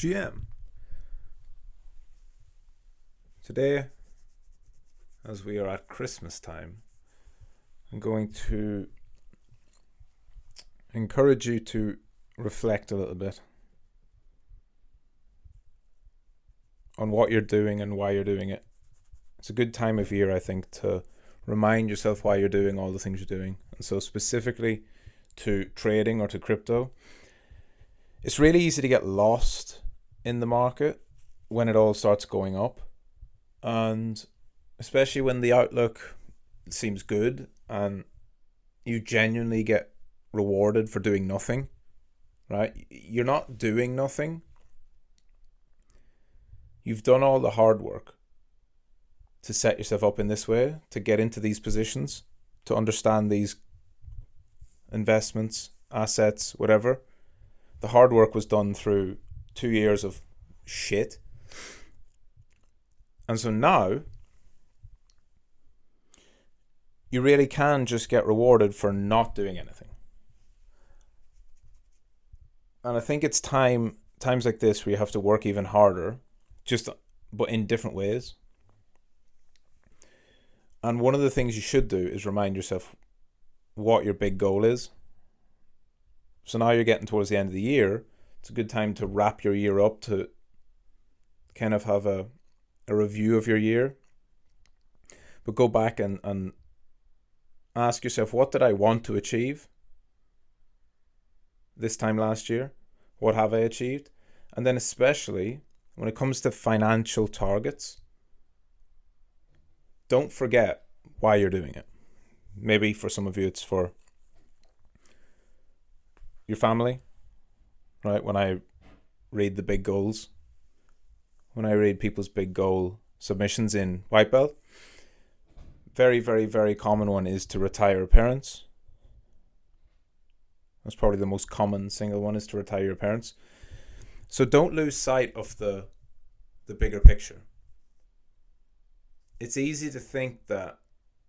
GM. Today, as we are at Christmas time, I'm going to encourage you to reflect a little bit on what you're doing and why you're doing it. It's a good time of year, I think, to remind yourself why you're doing all the things you're doing. And so specifically to trading or to crypto, it's really easy to get lost in the market when it all starts going up. And especially when the outlook seems good and you genuinely get rewarded for doing nothing, right? You're not doing nothing. You've done all the hard work to set yourself up in this way, to get into these positions, to understand these investments, assets, whatever. The hard work was done through 2 years of shit. And so now, you really can just get rewarded for not doing anything. And I think it's times like this where you have to work even harder, but in different ways. And one of the things you should do is remind yourself what your big goal is. So now you're getting towards the end of the year. It's a good time to wrap your year up, to kind of have a review of your year. But go back and ask yourself, what did I want to achieve this time last year? What have I achieved? And then especially when it comes to financial targets, don't forget why you're doing it. Maybe for some of you it's for your family, right? When I read the big goals, when I read people's big goal submissions in White Belt, very, very, very common one is to retire your parents. That's probably the most common single one, is to retire your parents. So don't lose sight of the bigger picture. It's easy to think that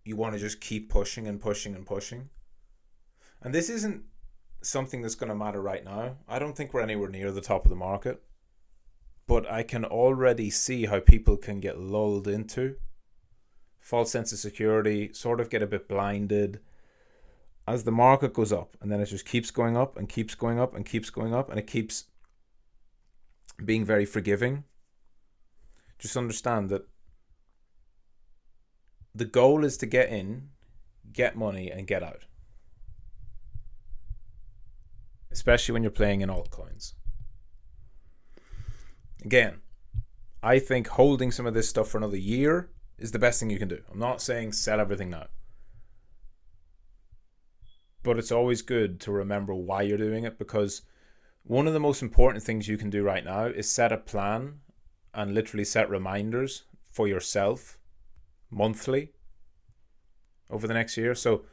you want to just keep pushing and pushing and pushing. And this isn't something that's going to matter right now. I don't think we're anywhere near the top of the market. But I can already see how people can get lulled into false sense of security, sort of get a bit blinded as the market goes up, and then it just keeps going up and keeps going up and keeps going up, and it keeps being very forgiving. Just understand that the goal is to get in, get money, and get out. Especially when you're playing in altcoins. Again, I think holding some of this stuff for another year is the best thing you can do. I'm not saying sell everything now. But it's always good to remember why you're doing it, because one of the most important things you can do right now is set a plan and literally set reminders for yourself monthly over the next year. So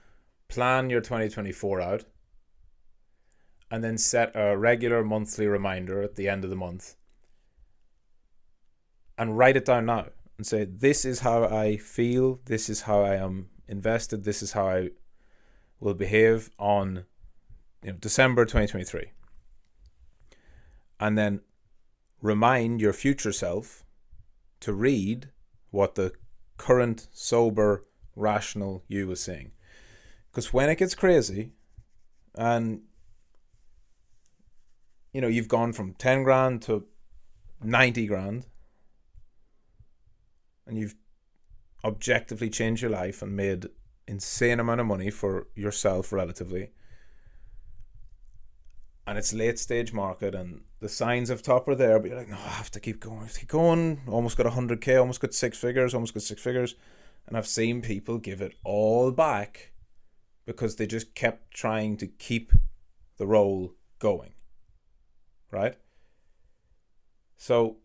plan your 2024 out and then set a regular monthly reminder at the end of the month and write it down now and say, this is how I feel, this is how I am invested, this is how I will behave on December 2023. And then remind your future self to read what the current, sober, rational you was saying. Because when it gets crazy and you've gone from 10 grand to 90 grand and you've objectively changed your life and made insane amount of money for yourself relatively, and it's late stage market and the signs of top are there, but you're like, no, I have to keep going, almost got 100k, almost got six figures, and I've seen people give it all back because they just kept trying to keep the roll going, right? So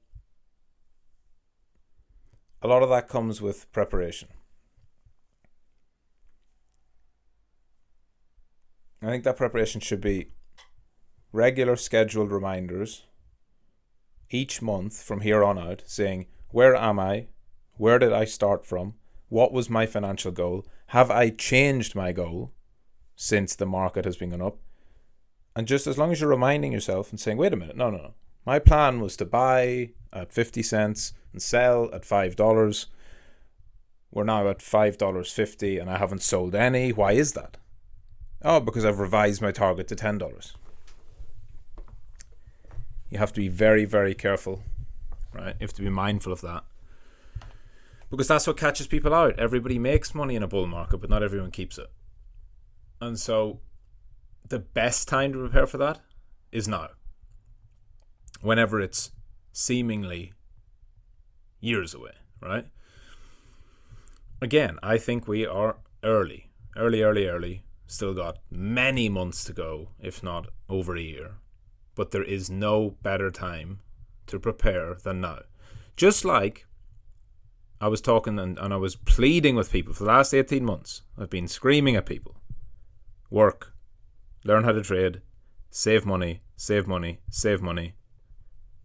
a lot of that comes with preparation. I think that preparation should be regular scheduled reminders each month from here on out saying, where am I? Where did I start from? What was my financial goal? Have I changed my goal since the market has been going up? And just as long as you're reminding yourself and saying, wait a minute, no. My plan was to buy at 50 cents and sell at $5. We're now at $5.50 and I haven't sold any. Why is that? Oh, because I've revised my target to $10. You have to be very, very careful, right? You have to be mindful of that. Because that's what catches people out. Everybody makes money in a bull market, but not everyone keeps it. And so the best time to prepare for that is now. Whenever it's seemingly years away, right? Again, I think we are early. Still got many months to go, if not over a year. But there is no better time to prepare than now. Just like I was talking and I was pleading with people for the last 18 months. I've been screaming at people. Work. Learn how to trade. Save money.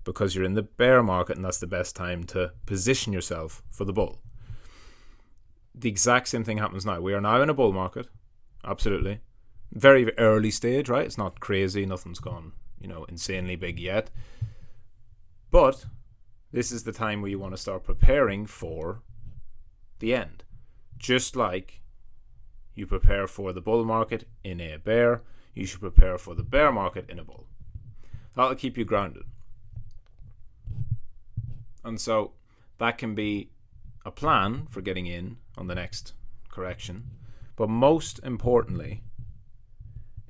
Because you're in the bear market and that's the best time to position yourself for the bull. The exact same thing happens now. We are now in a bull market. Absolutely. Very early stage, right? It's not crazy. Nothing's gone, insanely big yet. But this is the time where you want to start preparing for the end. Just like you prepare for the bull market in a bear, you should prepare for the bear market in a bull. That'll keep you grounded. And so that can be a plan for getting in on the next correction. But most importantly,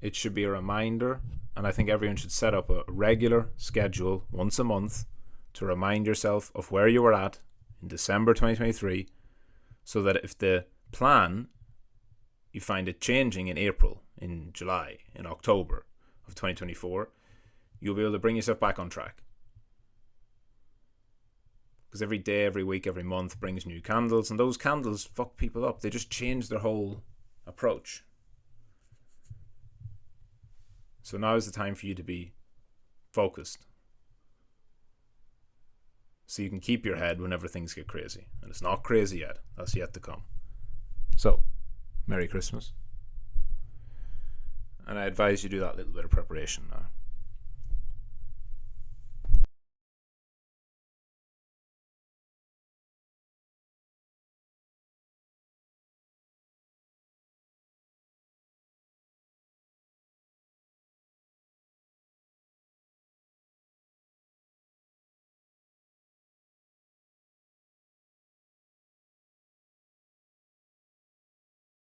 it should be a reminder, and I think everyone should set up a regular schedule once a month to remind yourself of where you were at in December 2023, so that if the plan, you find it changing in April, in July, in October of 2024, you'll be able to bring yourself back on track. Because every day, every week, every month brings new candles, and those candles fuck people up. They just change their whole approach. So now is the time for you to be focused, so you can keep your head whenever things get crazy. And it's not crazy yet. That's yet to come. So, Merry Christmas. And I advise you do that little bit of preparation now.